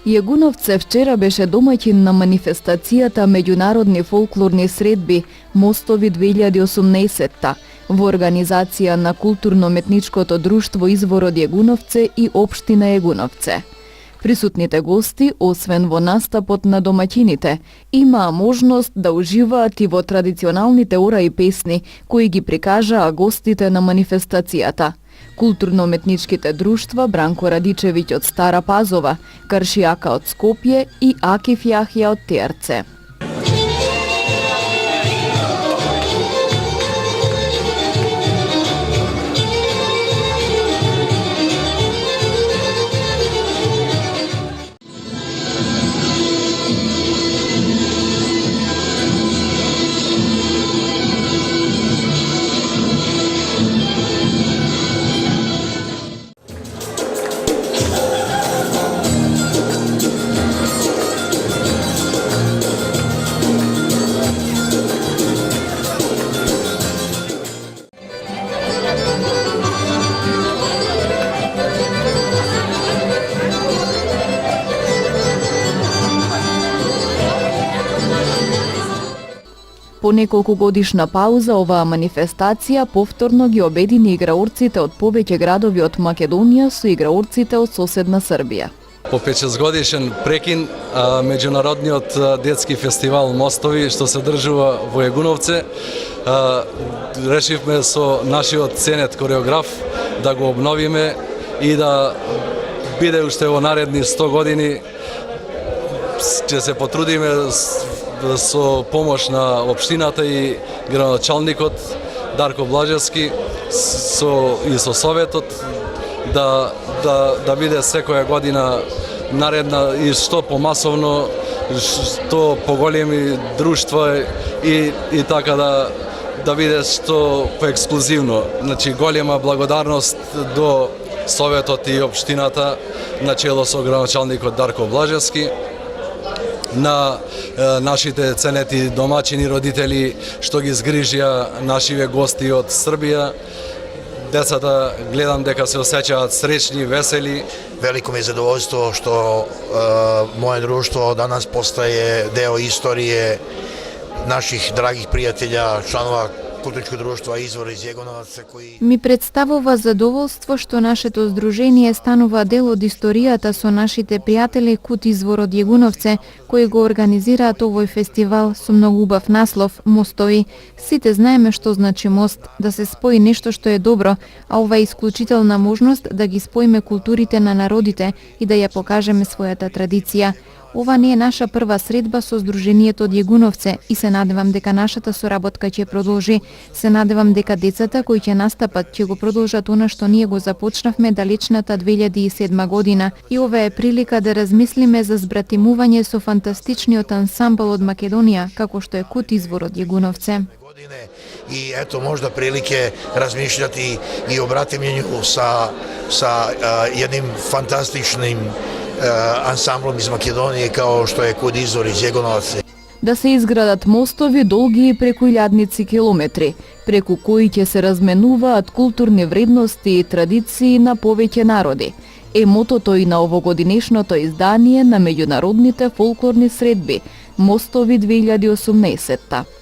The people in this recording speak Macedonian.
Јегуновце вчера беше домаќин на манифестацијата Меѓународни фолклорни средби Мостови 2018 во организација на Културно-метничкото друштво Извор од Јегуновце и Општина Јегуновце. Присутните гости, освен во настапот на домаќините, имаа можност да уживаат и во традиционалните ора и песни кои ги прикажаа гостите на манифестацијата. Културно-метничките друштва Бранко Радичевиќ од Стара Пазова, Каршијака од Скопје и Акиф Јахја од Терце. По неколку годишна пауза, оваа манифестација повторно ги обедини играорците од повеќе градови од Македонија со играорците од соседна Србија. По 5-6 годишен прекин, меѓународниот детски фестивал Мостови, што се држува во Јегуновце, решивме со нашиот ценет кореограф да го обновиме и да биде уште во наредни 100 години. Ќе се потрудиме со помош на општината и градоначалникот Дарко Блажевски и со советот да биде секоја година наредна и што помасовно, што поголеми друштва и така да биде што поексклузивно. Значи голема благодарност до советот и општината на чело со градоначалникот Дарко Блажевски, на нашите ценети домаќини родители што ги згрижија нашиве гости од Србија. Децата гледам дека се осеќаат среќни, весели. Велико ми е задоволство што моје друштво данас постае део историја наших драгих пријателја, членова Културничко друштво Извор из Јегуновце кои ми представува задоволство што нашето здружение станува дел од историјата со нашите пријатели Кут Извор од Јегуновце кои го организираат овој фестивал со многу убав наслов Мостови. Сите знаеме што значи мост, да се спои нешто што е добро, а ова е исклучителна можност да ги споиме културите на народите и да ја покажеме својата традиција. Ова не е наша прва средба со Здруженијето од Јегуновце и се надевам дека нашата соработка ќе продолжи. Се надевам дека децата кои ќе настапат ќе го продолжат она што ние го започнавме далечната 2007 година и ова е прилика да размислиме за збратимување со фантастичниот ансамбл од Македонија, како што е Кут Извор од Јегуновце. И ето можда прилike размишљати и обратимљењу sa jednim fantastičnim ансамблом из Македонија као што е Кут Извор из Јегуновце. Да се изградат мостови долги преку илјадници километри, преку кои ќе се разменуваат културни вредности и традиции на повеќе народи, е мотото и на овогодинешното издание на Меѓународните фолклорни средби Мостови 2018.